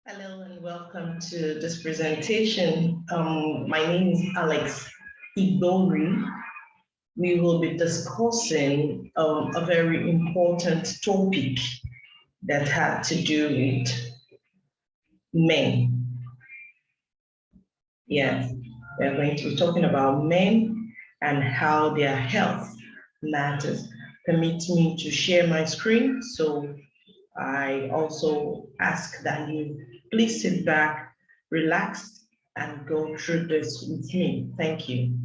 Hello and welcome to this presentation. My name is Alex Igbori. We will be discussing a very important topic that had to do with men. Yes, we're going to be talking about men and how their health matters. Permit me to share my screen. So I also ask that you please sit back, relax, and go through this with me. Thank you.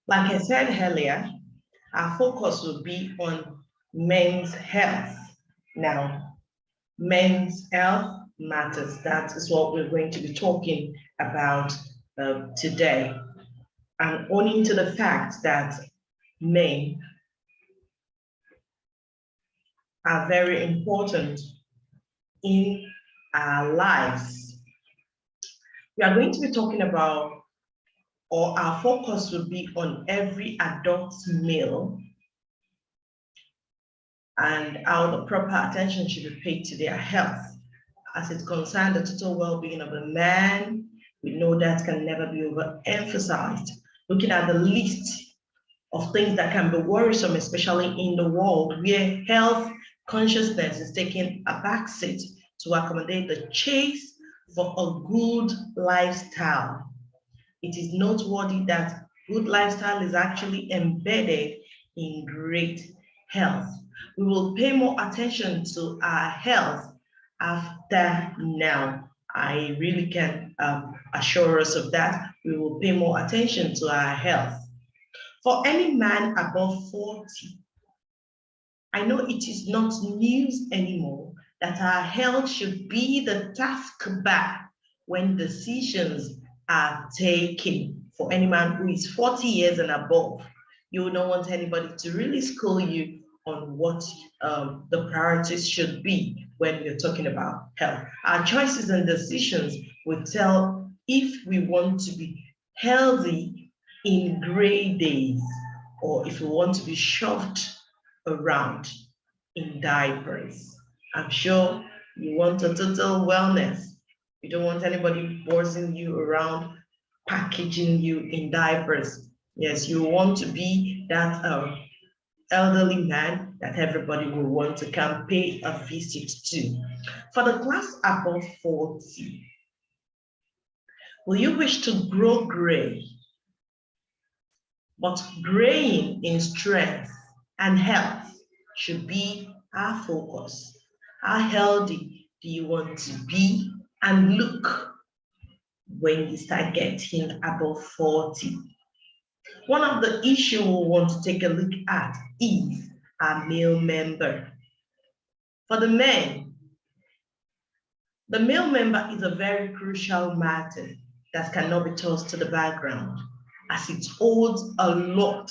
Like I said earlier, our focus will be on men's health. Now, men's health matters. That is what we're going to be talking about today. And owing to the fact that men are very important in our lives. We are going to be talking about, or our focus will be on every adult male and how the proper attention should be paid to their health. As it concerns the total well-being of a man, we know that can never be overemphasized. Looking at the list of things that can be worrisome, especially in the world where health consciousness is taking a backseat to accommodate the chase for a good lifestyle. It is noteworthy that good lifestyle is actually embedded in great health. We will pay more attention to our health after now. I really can assure us of that. We will pay more attention to our health. For any man above 40, I know it is not news anymore that our health should be the taskbar when decisions are taken. For any man who is 40 years and above, you don't want anybody to really school you on what the priorities should be when we're talking about health. Our choices and decisions will tell if we want to be healthy in gray days or if we want to be shoved around in diapers. I'm sure you want a total wellness. You don't want anybody bossing you around, packaging you in diapers. Yes, you want to be that elderly man that everybody will want to come pay a visit to. For the class above 40, will you wish to grow gray? But graying in strength and health should be our focus. How healthy do you want to be and look when you start getting above 40? One of the issues we want to take a look at is our male member. For the men, the male member is a very crucial matter that cannot be tossed to the background, as it holds a lot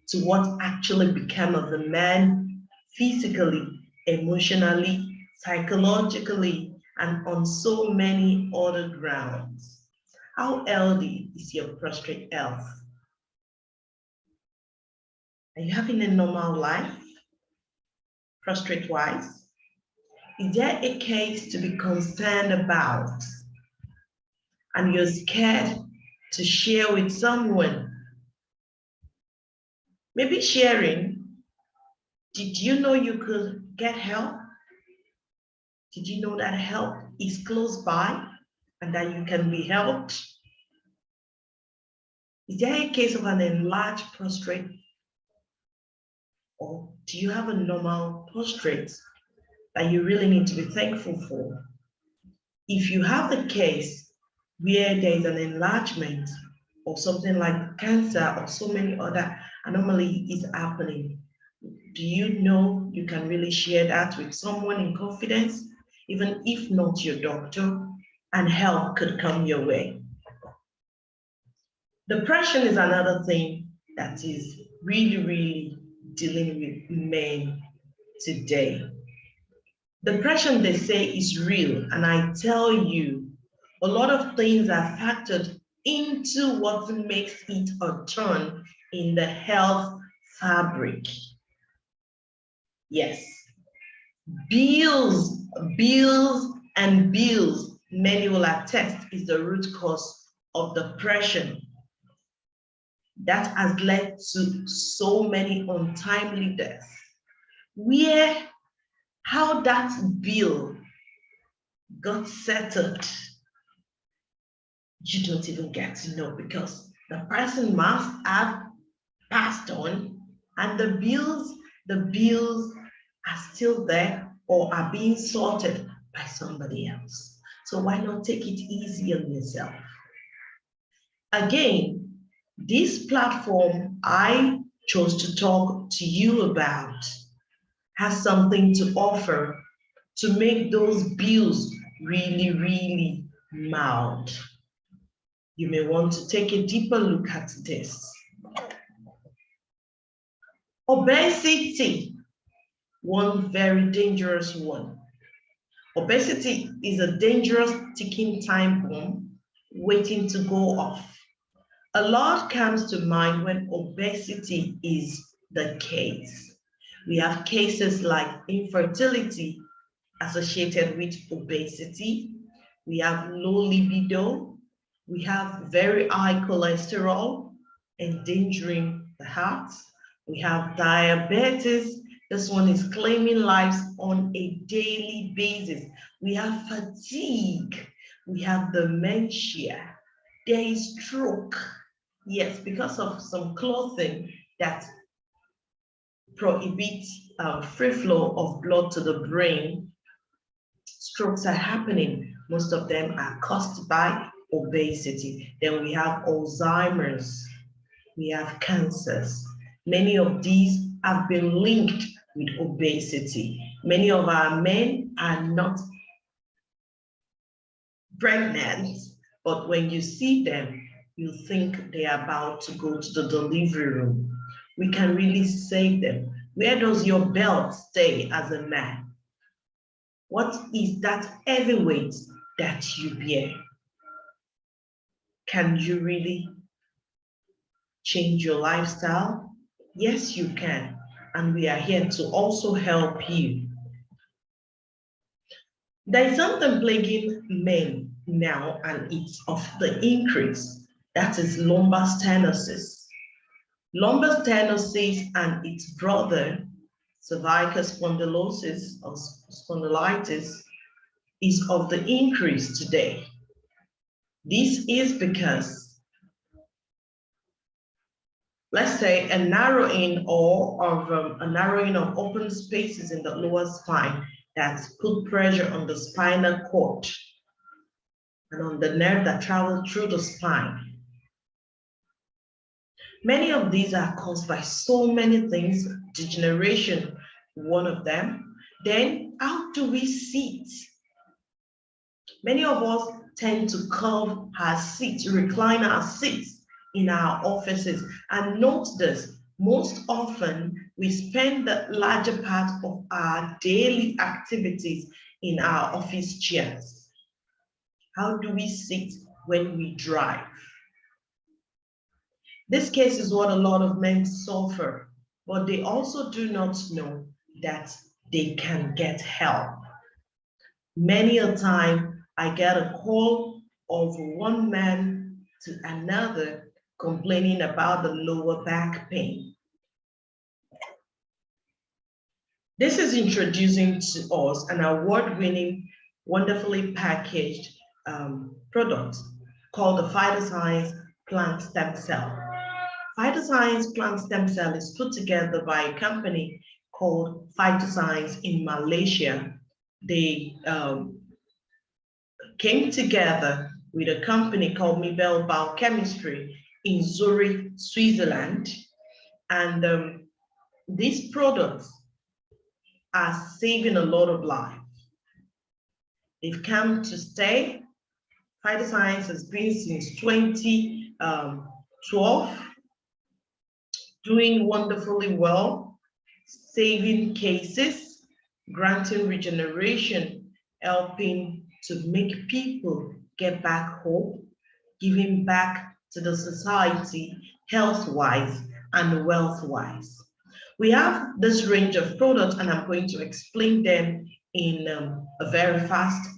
to what actually became of the man physically, emotionally, psychologically, and on so many other grounds. How healthy is your prostate health? Are you having a normal life, prostate-wise? Is there a case to be concerned about and you're scared to share with someone? Maybe sharing, did you know you could get help? Did you know that help is close by and that you can be helped? Is there a case of an enlarged prostate? Or do you have a normal prostate that you really need to be thankful for? If you have the case where there is an enlargement or something like cancer or so many other anomalies is happening, do you know you can really share that with someone in confidence, even if not your doctor, and help could come your way? Depression is another thing that is really dealing with men today. Depression, they say, is real, and I tell you, a lot of things are factored into what makes it a turn in the health fabric. Yes, bills, bills, and bills, many will attest, is the root cause of depression that has led to so many untimely deaths. Where, how that bill got settled, you don't even get to know, because the person must have passed on, and the bills are still there or are being sorted by somebody else. So why not take it easy on yourself? Again, this platform I chose to talk to you about has something to offer to make those bills really, really mild. You may want to take a deeper look at this. Obesity, one very dangerous one. Obesity is a dangerous ticking time bomb waiting to go off. A lot comes to mind when obesity is the case. We have cases like infertility associated with obesity. We have low libido. We have very high cholesterol, endangering the heart. We have diabetes. This one is claiming lives on a daily basis. We have fatigue. We have dementia. There is stroke. Yes, because of some clothing that prohibits free flow of blood to the brain, strokes are happening. Most of them are caused by obesity. Then we have Alzheimer's. We have cancers. Many of these have been linked with obesity. Many of our men are not pregnant, but when you see them, you think they are about to go to the delivery room. We can really save them. Where does your belt stay as a man? What is that heavyweight that you bear? Can you really change your lifestyle? Yes, you can. And we are here to also help you. There is something plaguing men now, and it's of the increase. That is lumbar stenosis. Lumbar stenosis and its brother, cervical spondylosis or spondylitis, is of the increase today. This is because, let's say, a narrowing of open spaces in the lower spine that put pressure on the spinal cord and on the nerve that travel through the spine. Many of these are caused by so many things, degeneration, one of them. Then how do we sit? Many of us tend to curve our seats, recline our seats in our offices. And note this, most often we spend the larger part of our daily activities in our office chairs. How do we sit when we drive? This case is what a lot of men suffer, but they also do not know that they can get help. Many a time, I get a call of one man to another complaining about the lower back pain. This is introducing to us an award-winning, wonderfully packaged product called the Phytoscience Plant Stem Cell. Phytoscience Plant Stem Cell is put together by a company called Phytoscience in Malaysia. They came together with a company called Mibel Biochemistry in Zurich, Switzerland. And these products are saving a lot of lives. They've come to stay. Phytoscience has been since 2012, doing wonderfully well, saving cases, granting regeneration, helping to make people get back hope, giving back to the society health-wise and wealth-wise. We have this range of products, and I'm going to explain them in a very fast.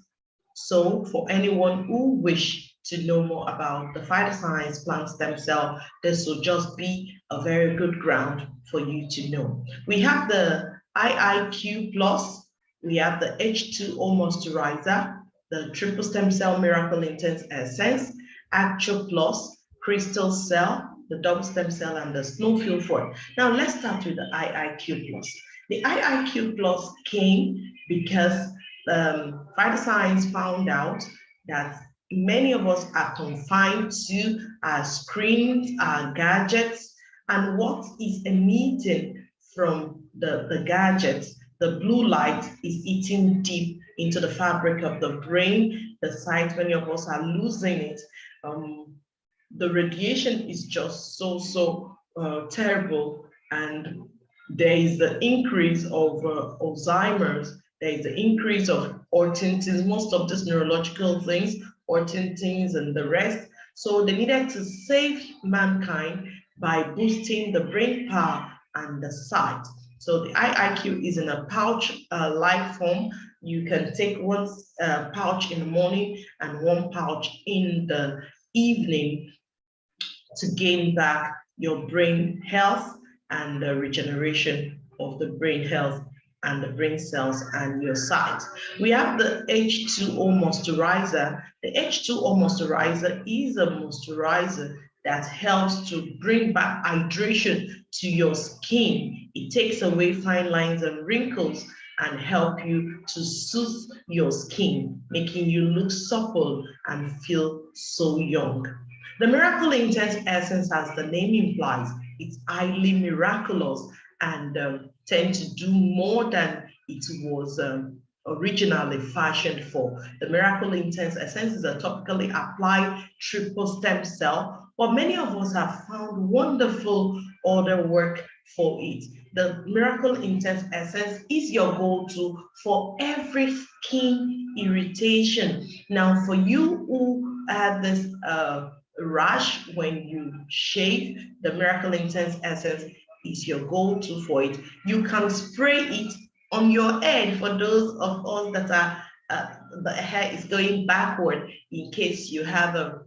So for anyone who wish to know more about the phytoscience plant stem cell, this will just be a very good ground for you to know. We have the IIQ Plus, we have the H2O Moisturizer, the Triple Stem Cell Miracle Intense Essence, Actio Plus, Crystal Cell, the double stem cell, and the snowfield fork. Now let's start with the IIQ Plus. The IIQ Plus came because Phytoscience found out that many of us are confined to our screens, our gadgets, and what is emitting from the gadgets. The blue light is eating deep into the fabric of the brain, the site many of us are losing it. The radiation is just so terrible, and there is the increase of Alzheimer's, there is the increase of Ortintins, most of these neurological things, Ortintins and the rest. So they needed to save mankind by boosting the brain power and the sight. So the IIQ is in a pouch-like form. You can take one pouch in the morning and one pouch in the evening to gain back your brain health and the regeneration of the brain health and the brain cells and your sight. We have the H2O moisturizer. The H2O moisturizer is a moisturizer that helps to bring back hydration to your skin. It takes away fine lines and wrinkles and help you to soothe your skin, making you look supple and feel so young. The Miracle Intense Essence, as the name implies, it's highly miraculous and tend to do more than it was originally fashioned for. The Miracle Intense Essence is a topically applied triple stem cell, but many of us have found wonderful other work for it. The Miracle Intense Essence is your go-to for every skin irritation. Now, for you who have this rash when you shave, the Miracle Intense Essence is your go-to for it. You can spray it on your head for those of us that are the hair is going backward in case you have a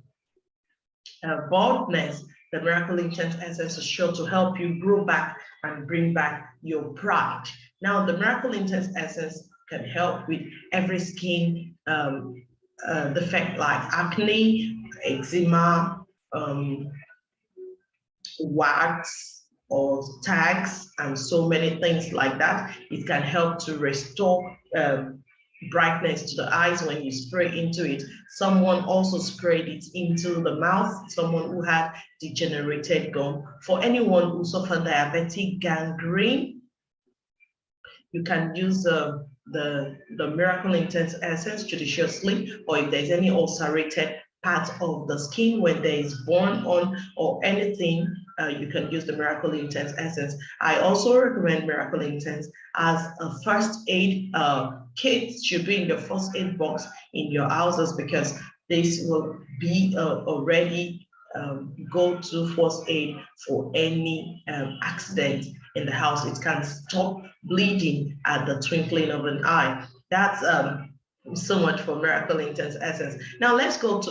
baldness. The Miracle Intense Essence is sure to help you grow back and bring back your pride. Now, the Miracle Intense Essence can help with every skin defect like acne, eczema, wax or tags, and so many things like that. It can help to restore brightness to the eyes when you spray into it. Someone also sprayed it into the mouth, someone who had degenerated gum. For anyone who suffered diabetic gangrene, you can use the Miracle Intense Essence judiciously, or if there's any ulcerated part of the skin where there is burn on or anything, you can use the Miracle Intense Essence. I also recommend Miracle Intense as a first aid kit. Should be in your first aid box in your houses, because this will be already go-to first aid for any accident in the house. It can stop bleeding at the twinkling of an eye. That's so much for Miracle Intense Essence. Now let's go to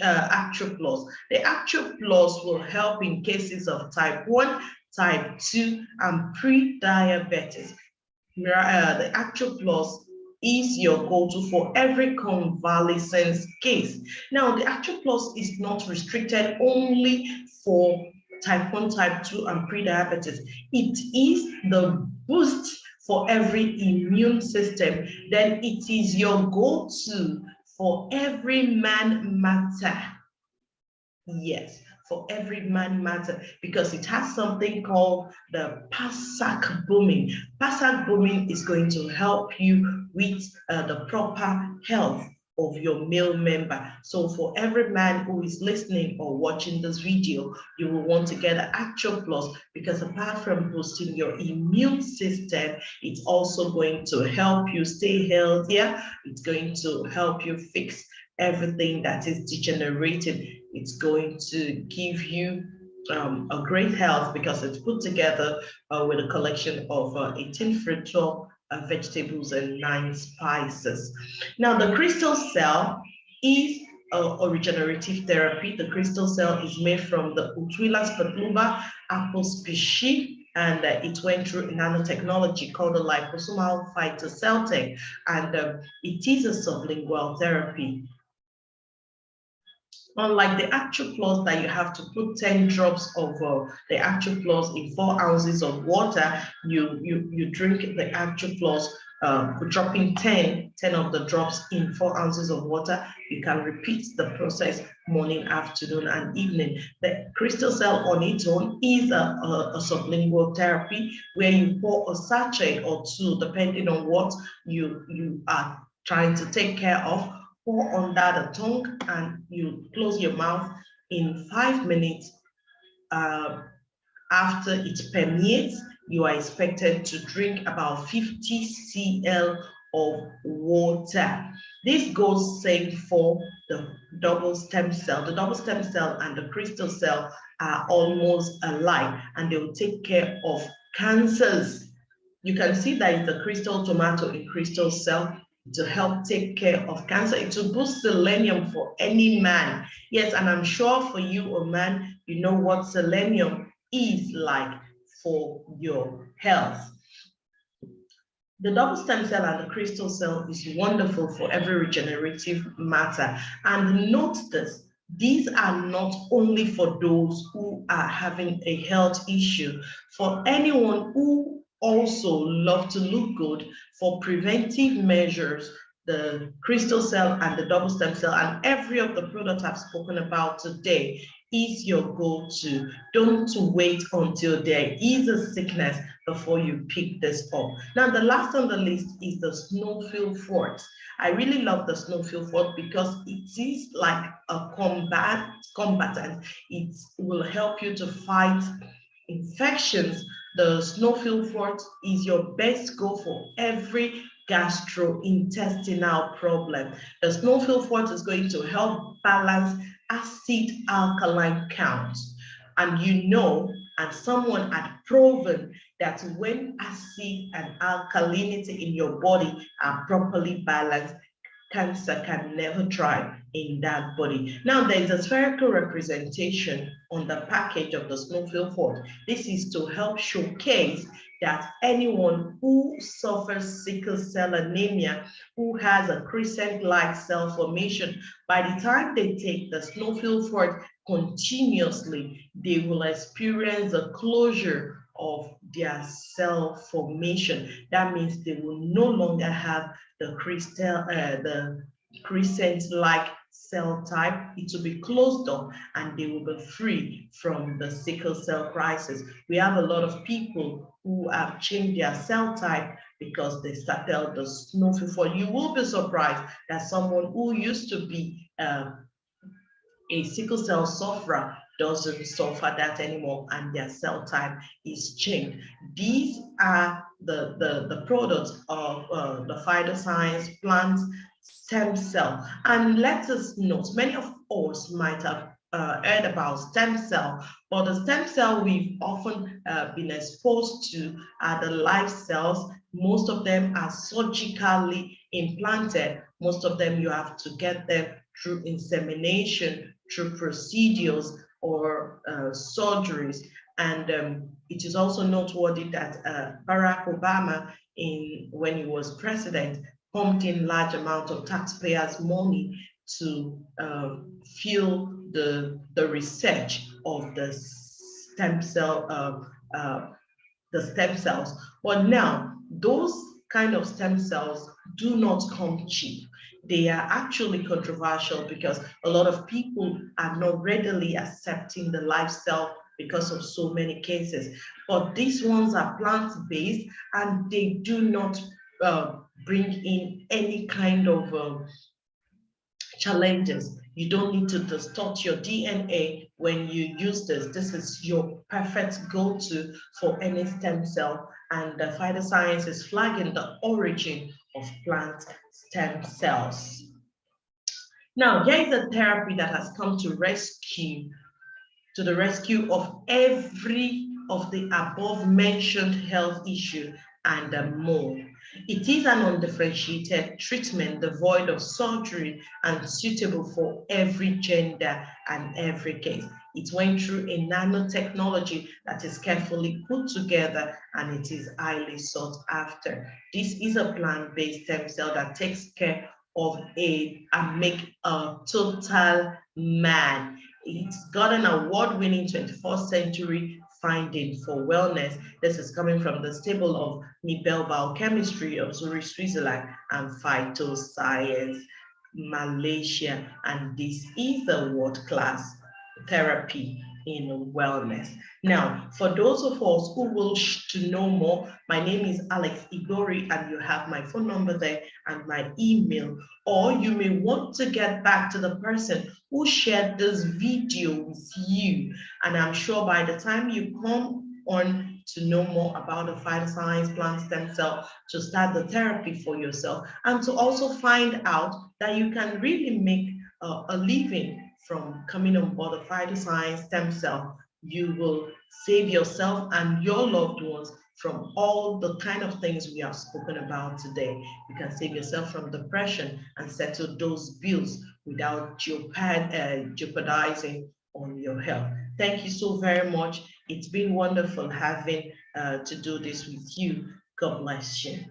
Actio Plus. The Actio Plus will help in cases of type 1, type 2, and pre-diabetes. The Actio Plus is your go-to for every convalescence case. Now, the Actio Plus is not restricted only for type 1, type 2, and pre-diabetes. It is the boost for every immune system. Then it is your go-to for every man matter. Yes, for every man matter, because it has something called the PASAC booming. PASAC booming is going to help you with the proper health of your male member. So for every man who is listening or watching this video, you will want to get an Actio Plus, because apart from boosting your immune system, it's also going to help you stay healthier. It's going to help you fix everything that is degenerated. It's going to give you a great health because it's put together with a collection of 18 fruit, 12 vegetables, and 9 spices. Now, the crystal cell is a regenerative therapy. The crystal cell is made from the Utwila spatula apple species, and it went through nanotechnology called the liposomal phytoceltic, and it is a sublingual therapy. Unlike the actual plus that you have to put 10 drops of the actual plus in 4 ounces of water, you drink the actual plus, dropping 10 of the drops in 4 ounces of water. You can repeat the process morning, afternoon, and evening. The crystal cell on its own is a sublingual therapy where you pour a sachet or 2, depending on what you are trying to take care of. Pour under the tongue and you close your mouth in 5 minutes. After it permeates, you are expected to drink about 50 cl of water. This goes same for the double stem cell. The double stem cell and the crystal cell are almost alike, and they will take care of cancers. You can see that it's a crystal tomato in crystal cell to help take care of cancer. It will boost selenium for any man. Yes, and I'm sure for you, a man, you know what selenium is like for your health. The double stem cell and the crystal cell is wonderful for every regenerative matter. And note this, these are not only for those who are having a health issue, for anyone who also love to look good, for preventive measures, the crystal cell and the double stem cell and every of the products I've spoken about today is your go-to. Don't wait until there is a sickness before you pick this up. Now, the last on the list is the snowfield fort. I really love the snowfield fort because it is like a combatant. It will help you to fight infections. The snowfield fort is your best go for every gastrointestinal problem. The snowfield fort is going to help balance acid alkaline counts. And you know, and someone had proven that when acid and alkalinity in your body are properly balanced, cancer can never thrive in that body. Now, there is a spherical representation on the package of the snowfield fort. This is to help showcase that anyone who suffers sickle cell anemia, who has a crescent-like cell formation, by the time they take the snowfield fort continuously, they will experience a closure of their cell formation. That means they will no longer have the crescent-like cell type. It will be closed up and they will be free from the sickle cell crisis. We have a lot of people who have changed their cell type because they started the snowfield fort. You will be surprised that someone who used to be a sickle cell sufferer doesn't suffer that anymore and their cell type is changed. These are the products of the Phytoscience plant stem cell. And let us note, many of us might have heard about stem cell, but the stem cell we've often been exposed to are the live cells. Most of them are surgically implanted. Most of them you have to get them through insemination, through procedures or surgeries. And it is also noteworthy that Barack Obama, when he was president, pumped in large amounts of taxpayers' money to fuel the research of the stem cell, the stem cells. But now, those kind of stem cells do not come cheap. They are actually controversial because a lot of people are not readily accepting the live cell because of so many cases. But these ones are plant-based and they do not bring in any kind of challenges. You don't need to distort your DNA when you use this. This is your perfect go-to for any stem cell. And the Phytoscience is flagging the origin of plant stem cells. Now, here is a therapy that has come to the rescue of every of the above mentioned health issue and more. It is an undifferentiated treatment devoid of surgery and suitable for every gender and every case. It went through a nanotechnology that is carefully put together and it is highly sought after. This is a plant-based stem cell that takes care of and make a total man. It's got an award-winning 21st century finding for wellness. This is coming from the stable of Nobel Biochemistry of Zurich, Switzerland, and Phytoscience, Malaysia. And this is a world-class therapy in wellness. Now, for those of us who wish to know more, my name is Alex Igori, and you have my phone number there and my email. Or you may want to get back to the person who shared this video with you. And I'm sure by the time you come on to know more about the Phytoscience plant stem cell, to start the therapy for yourself, and to also find out that you can really make a living from coming on board the Phytoscience stem cell, you will save yourself and your loved ones from all the kind of things we have spoken about today. You can save yourself from depression and settle those bills without jeopardizing on your health. Thank you so very much. It's been wonderful having to do this with you. God bless you.